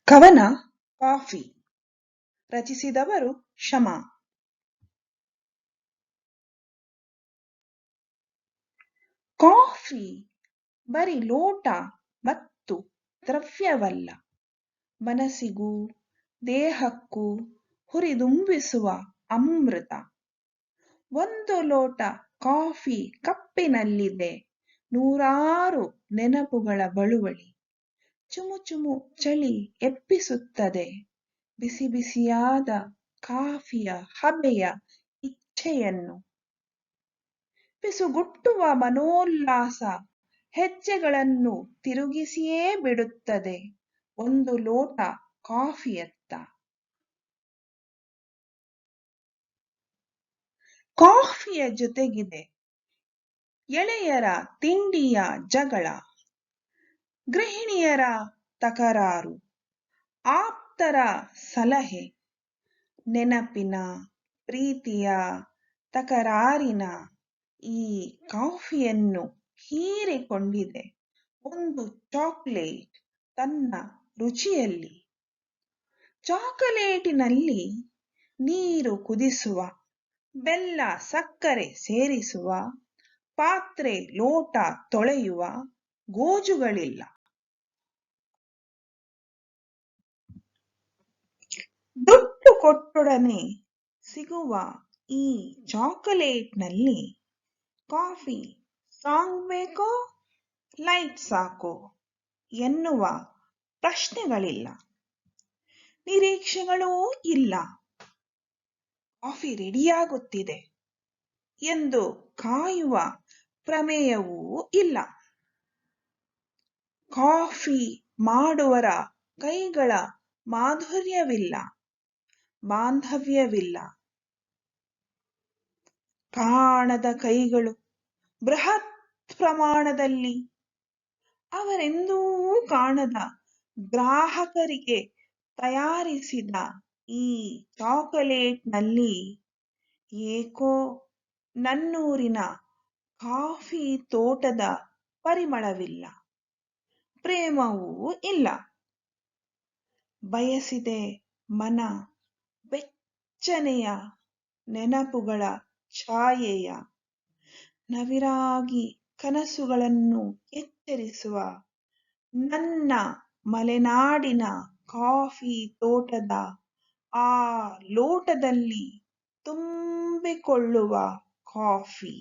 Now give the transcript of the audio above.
ಕವನ coffee. ರಚಿಸಿದವರು Shama. Coffee ಬರೀ ಲೋಟ ಮತ್ತು ದ್ರವ್ಯವಲ್ಲ, ಮನಸ್ಸಿಗೂ ದೇಹಕ್ಕೂ ಹುರಿದುಂಬಿಸುವ ಅಮೃತ. ಒಂದು ಲೋಟ ಕಾಫಿ ಕಪ್ಪಿನಲ್ಲಿದೆ ನೂರಾರು ನೆನಪುಗಳ ಬಳುವಳಿ. ಚುಮು ಚುಮು ಚಳಿ ಎಪ್ಪಿಸುತ್ತದೆ, ಬಿಸಿ ಬಿಸಿಯಾದ ಕಾಫಿಯ ಹಬೆಯ ಇಚ್ಛೆಯನ್ನು. ಪಿಸುಗುಟ್ಟುವ ಮನೋಲ್ಲಾಸ ಹೆಜ್ಜೆಗಳನ್ನು ತಿರುಗಿಸಿಯೇ ಬಿಡುತ್ತದೆ ಒಂದು ಲೋಟ ಕಾಫಿಯತ್ತ. ಕಾಫಿಯ ಜೊತೆಗಿದೆ ಎಳೆಯರ ತಿಂಡಿಯ ಜಗಳ, ಗೃಹಿಣಿಯರ ತಕರಾರು, ಆಪ್ತರ ಸಲಹೆ, ನೆನಪಿನ ಪ್ರೀತಿಯ ತಕರಾರಿನ ಈ ಕಾಫಿಯನ್ನು ಹೀರಿಕೊಂಡಿದೆ ಒಂದು ಚಾಕೊಲೇಟ್ ತನ್ನ ರುಚಿಯಲ್ಲಿ. ಚಾಕೊಲೇಟಿನಲ್ಲಿ ನೀರು ಕುದಿಸುವ, ಬೆಲ್ಲ ಸಕ್ಕರೆ ಸೇರಿಸುವ, ಪಾತ್ರೆ ಲೋಟ ತೊಳೆಯುವ ಗೋಜುಗಳಿಲ್ಲ. ದುಡ್ಡು ಕೊಟ್ಟೊಡನೆ ಸಿಗುವ ಈ ಚಾಕೊಲೇಟ್ನಲ್ಲಿ ಕಾಫಿ ಸ್ಟ್ರಾಂಗ್ ಬೇಕೋ ಲೈಟ್ ಸಾಕೋ ಎನ್ನುವ ಪ್ರಶ್ನೆಗಳಿಲ್ಲ, ನಿರೀಕ್ಷೆಗಳೂ ಇಲ್ಲ. ಕಾಫಿ ರೆಡಿಯಾಗುತ್ತಿದೆ ಎಂದು ಕಾಯುವ ಪ್ರಮೇಯವೂ ಇಲ್ಲ. ಕಾಫಿ ಮಾಡುವರ ಕೈಗಳ ಮಾಧುರ್ಯವಿಲ್ಲ, ಬಾಂಧವ್ಯವಿಲ್ಲ. ಕಾಣದ ಕೈಗಳು ಬೃಹತ್ ಪ್ರಮಾಣದಲ್ಲಿ, ಅವರೆಂದೂ ಕಾಣದ ಗ್ರಾಹಕರಿಗೆ ತಯಾರಿಸಿದ ಈ ಚಾಕೊಲೇಟ್ನಲ್ಲಿ ಏಕೋ ನನ್ನೂರಿನ ಕಾಫಿ ತೋಟದ ಪರಿಮಳವಿಲ್ಲ, ಪ್ರೇಮವೂ ಇಲ್ಲ. ಬಯಸಿದೆ ಮನ ಬೆಚ್ಚನೆಯ ನೆನಪುಗಳ ಛಾಯೆಯ, ನವಿರಾಗಿ ಕನಸುಗಳನ್ನು ಎಚ್ಚರಿಸುವ ನನ್ನ ಮಲೆನಾಡಿನ ಕಾಫಿ ತೋಟದ ಆ ಲೋಟದಲ್ಲಿ ತುಂಬಿಕೊಳ್ಳುವ ಕಾಫಿ.